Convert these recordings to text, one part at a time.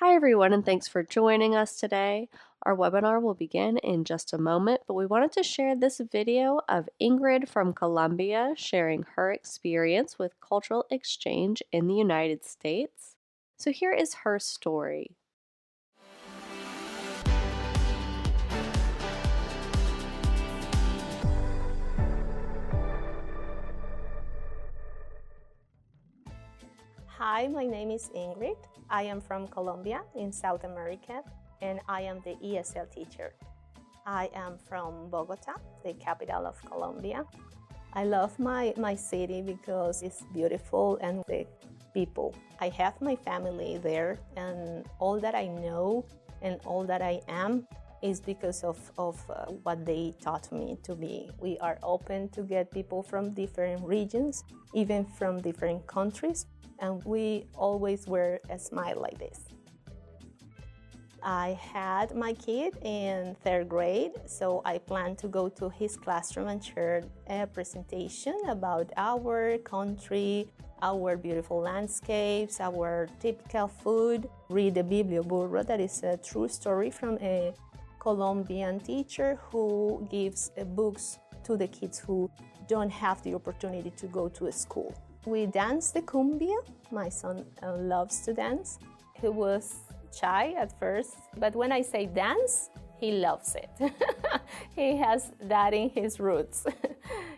Hi, everyone, and thanks for joining us today. Our webinar will begin in just a moment, but we wanted to share this video of Ingrid from Colombia sharing her experience with cultural exchange in the United States. So here is her story. Hi, my name is Ingrid. I am from Colombia in South America, and I am the ESL teacher. I am from Bogota, the capital of Colombia. I love my city because it's beautiful and the people. I have my family there, and all that I know and all that I am is because of what they taught me to be. We are open to get people from different regions, even from different countries, and we always wear a smile like this. I had my kid in third grade, so I planned to go to his classroom and share a presentation about our country, our beautiful landscapes, our typical food, read the Biblioburro, that is a true story from a Colombian teacher who gives books to the kids who don't have the opportunity to go to a school. We danced the cumbia. My son loves to dance. He was shy at first, but when I say dance, he loves it. He has that in his roots.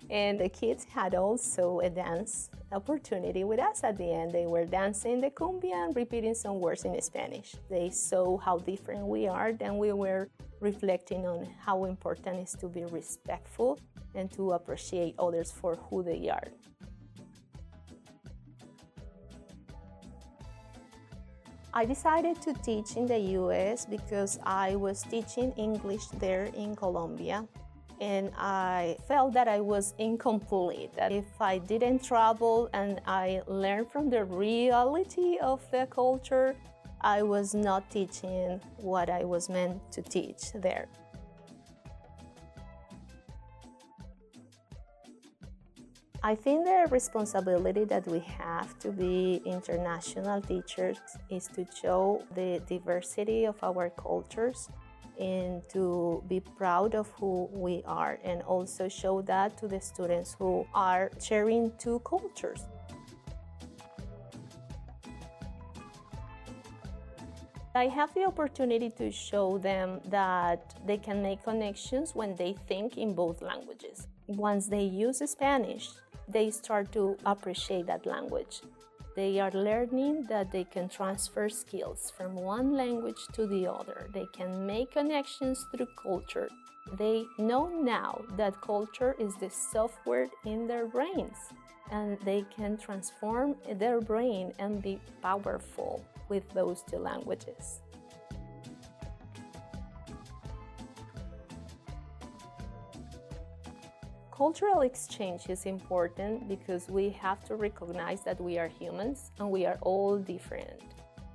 And the kids had also a dance opportunity with us at the end. They were dancing the cumbia and repeating some words in Spanish. They saw how different we are, then we were reflecting on how important it is to be respectful and to appreciate others for who they are. I decided to teach in the US because I was teaching English there in Colombia, and I felt that I was incomplete, that if I didn't travel and I learned from the reality of the culture, I was not teaching what I was meant to teach there. I think the responsibility that we have to be international teachers is to show the diversity of our cultures and to be proud of who we are, and also show that to the students who are sharing two cultures. I have the opportunity to show them that they can make connections when they think in both languages. Once they use Spanish, they start to appreciate that language. They are learning that they can transfer skills from one language to the other. They can make connections through culture. They know now that culture is the software in their brains, and they can transform their brain and be powerful with those two languages. Cultural exchange is important because we have to recognize that we are humans and we are all different.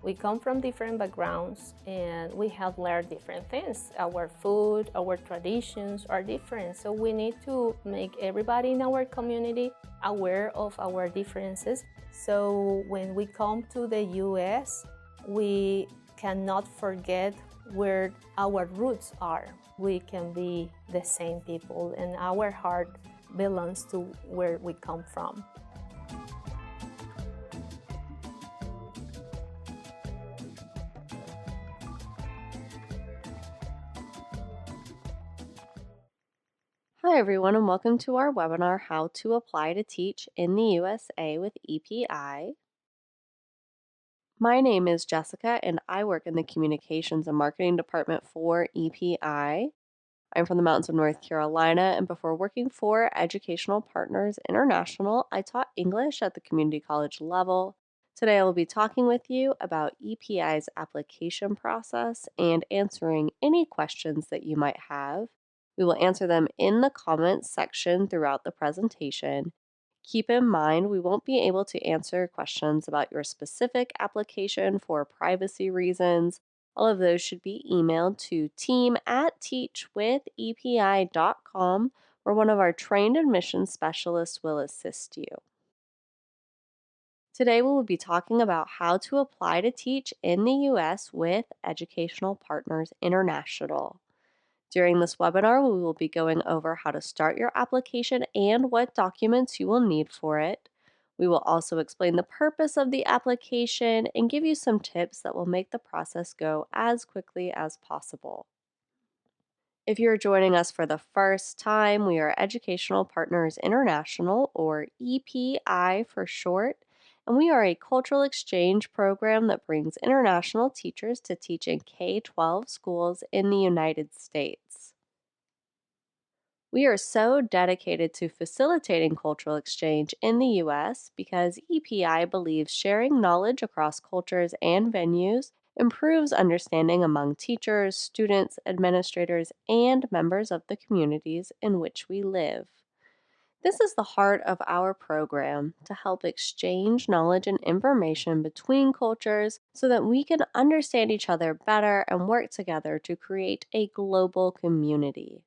We come from different backgrounds and we have learned different things. Our food, our traditions are different, so we need to make everybody in our community aware of our differences. So when we come to the US, we cannot forget where our roots are. We can be the same people, and our heart belongs to where we come from. Hi, everyone, and welcome to our webinar, How to Apply to Teach in the USA with EPI. My name is Jessica, and I work in the Communications and Marketing Department for EPI. I'm from the mountains of North Carolina, and before working for Educational Partners International, I taught English at the community college level. Today, I will be talking with you about EPI's application process and answering any questions that you might have. We will answer them in the comments section throughout the presentation. Keep in mind, we won't be able to answer questions about your specific application for privacy reasons. All of those should be emailed to team@teachwithepi.com, where one of our trained admissions specialists will assist you. Today, we will be talking about how to apply to teach in the U.S. with Educational Partners International. During this webinar, we will be going over how to start your application and what documents you will need for it. We will also explain the purpose of the application and give you some tips that will make the process go as quickly as possible. If you're joining us for the first time, we are Educational Partners International, or EPI for short, and we are a cultural exchange program that brings international teachers to teach in K 12 schools in the United States. We are so dedicated to facilitating cultural exchange in the U.S. because EPI believes sharing knowledge across cultures and venues improves understanding among teachers, students, administrators, and members of the communities in which we live. This is the heart of our program to help exchange knowledge and information between cultures so that we can understand each other better and work together to create a global community.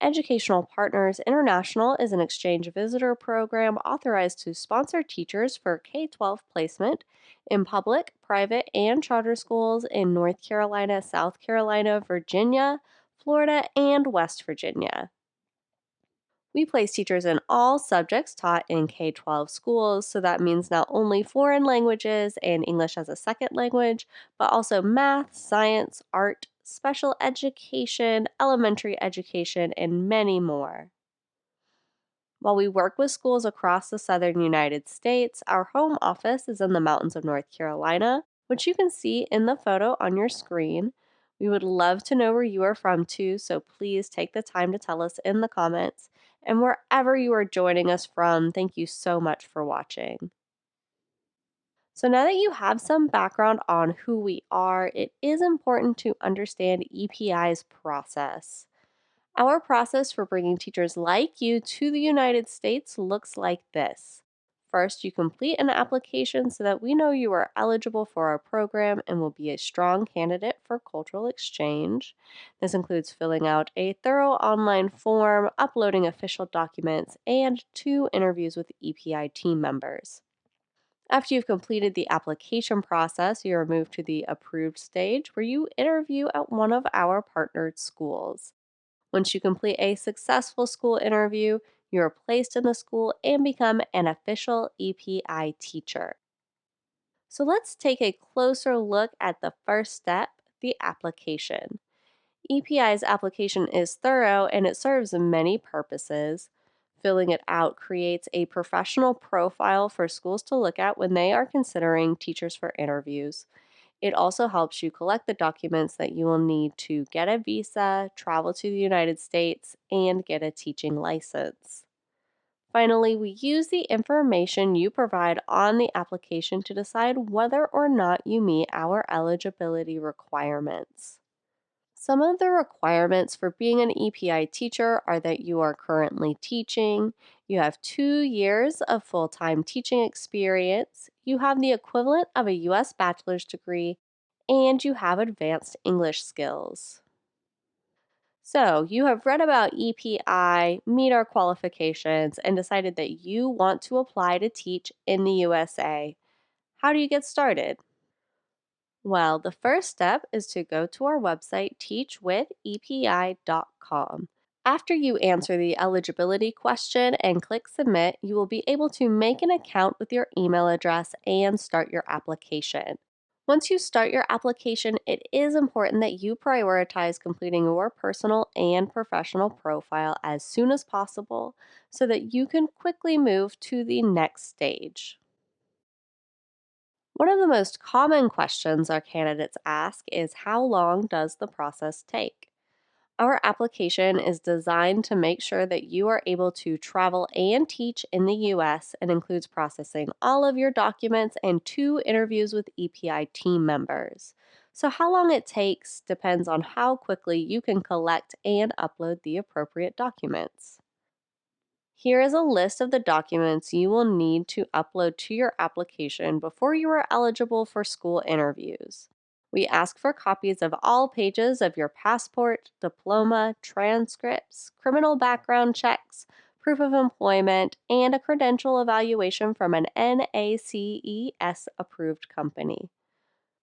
Educational Partners International is an exchange visitor program authorized to sponsor teachers for K 12 placement in public, private, and charter schools in North Carolina, South Carolina, Virginia, Florida, and West Virginia. We place teachers in all subjects taught in K 12 schools, so that means not only foreign languages and English as a second language, but also math, science, art, special education, elementary education, and many more. While we work with schools across the southern United States, our home office is in the mountains of North Carolina, which you can see in the photo on your screen. We would love to know where you are from too, so please take the time to tell us in the comments. And wherever you are joining us from, thank you so much for watching. So now that you have some background on who we are, it is important to understand EPI's process. Our process for bringing teachers like you to the United States looks like this. First, you complete an application so that we know you are eligible for our program and will be a strong candidate for cultural exchange. This includes filling out a thorough online form, uploading official documents, and 2 interviews with EPI team members. After you've completed the application process, you are moved to the approved stage where you interview at one of our partnered schools. Once you complete a successful school interview, you are placed in the school and become an official EPI teacher. So let's take a closer look at the first step, the application. EPI's application is thorough and it serves many purposes. Filling it out creates a professional profile for schools to look at when they are considering teachers for interviews. It also helps you collect the documents that you will need to get a visa, travel to the United States, and get a teaching license. Finally, we use the information you provide on the application to decide whether or not you meet our eligibility requirements. Some of the requirements for being an EPI teacher are that you are currently teaching, you have 2 years of full time teaching experience, you have the equivalent of a U.S. bachelor's degree, and you have advanced English skills. So, you have read about EPI, meet our qualifications, and decided that you want to apply to teach in the USA. How do you get started? Well, the first step is to go to our website, teachwithepi.com. After you answer the eligibility question and click submit, you will be able to make an account with your email address and start your application. Once you start your application, it is important that you prioritize completing your personal and professional profile as soon as possible so that you can quickly move to the next stage. One of the most common questions our candidates ask is, how long does the process take? Our application is designed to make sure that you are able to travel and teach in the U.S. and includes processing all of your documents and 2 interviews with EPI team members. So, how long it takes depends on how quickly you can collect and upload the appropriate documents. Here is a list of the documents you will need to upload to your application before you are eligible for school interviews. We ask for copies of all pages of your passport, diploma, transcripts, criminal background checks, proof of employment, and a credential evaluation from an NACES approved company.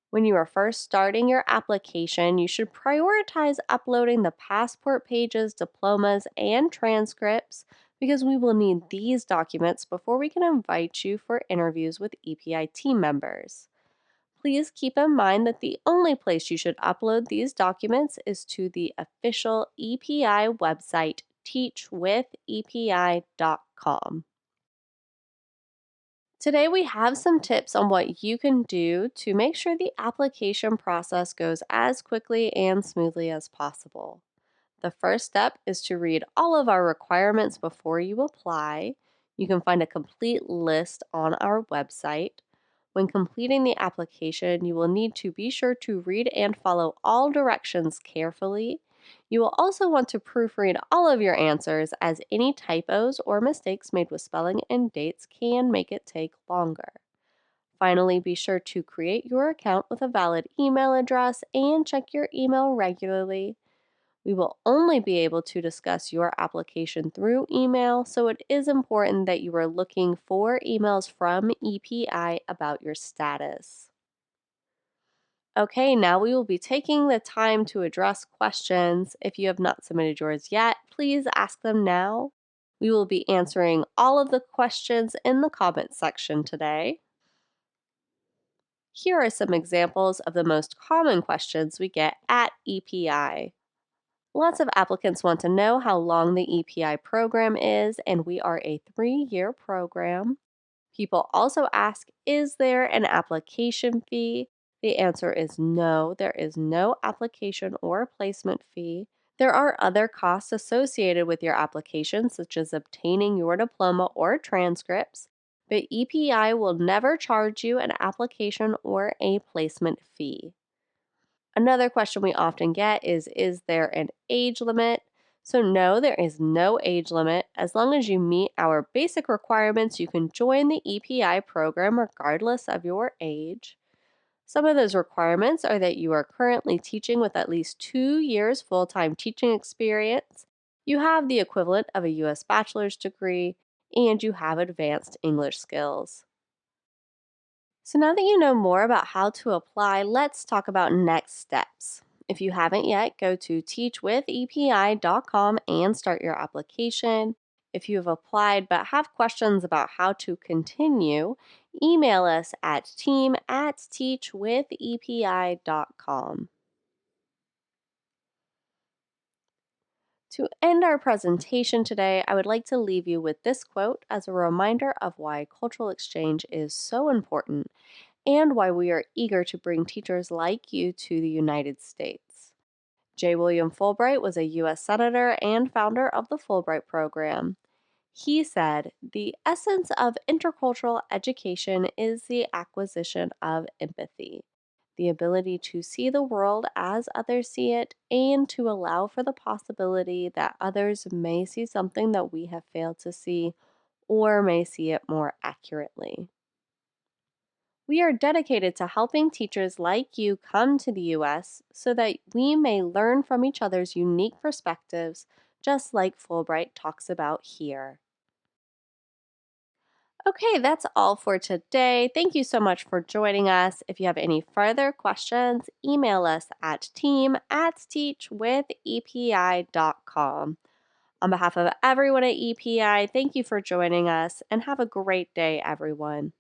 When you are first starting your application, you should prioritize uploading the passport pages, diplomas, and transcripts because we will need these documents before we can invite you for interviews with EPI team members. Please keep in mind that the only place you should upload these documents is to the official EPI website, teachwithepi.com. Today, we have some tips on what you can do to make sure the application process goes as quickly and smoothly as possible. The first step is to read all of our requirements before you apply. You can find a complete list on our website. When completing the application, you will need to be sure to read and follow all directions carefully. You will also want to proofread all of your answers, as any typos or mistakes made with spelling and dates can make it take longer. Finally, be sure to create your account with a valid email address and check your email regularly. We will only be able to discuss your application through email, so it is important that you are looking for emails from EPI about your status. Okay, now we will be taking the time to address questions. If you have not submitted yours yet, please ask them now. We will be answering all of the questions in the comments section today. Here are some examples of the most common questions we get at EPI. Lots of applicants want to know how long the EPI program is, and we are a 3-year program. People also ask, is there an application fee? The answer is no, there is no application or placement fee. There are other costs associated with your application, such as obtaining your diploma or transcripts, but EPI will never charge you an application or a placement fee. Another question we often get is there an age limit? So, no, there is no age limit. As long as you meet our basic requirements, you can join the EPI program regardless of your age. Some of those requirements are that you are currently teaching with at least 2 years full-time teaching experience, you have the equivalent of a U.S. bachelor's degree, and you have advanced English skills. So now that you know more about how to apply, let's talk about next steps. If you haven't yet, go to teachwithepi.com and start your application. If you have applied but have questions about how to continue, email us at team@teachwithepi.com. To end our presentation today, I would like to leave you with this quote as a reminder of why cultural exchange is so important and why we are eager to bring teachers like you to the United States. J. William Fulbright was a U.S. Senator and founder of the Fulbright Program. He said, "The essence of intercultural education is the acquisition of empathy, the ability to see the world as others see it, and to allow for the possibility that others may see something that we have failed to see or may see it more accurately." We are dedicated to helping teachers like you come to the U.S. so that we may learn from each other's unique perspectives, just like Fulbright talks about here. Okay, that's all for today. Thank you so much for joining us. If you have any further questions, email us at team@teachwithepi.com. On behalf of everyone at EPI, thank you for joining us and have a great day, everyone.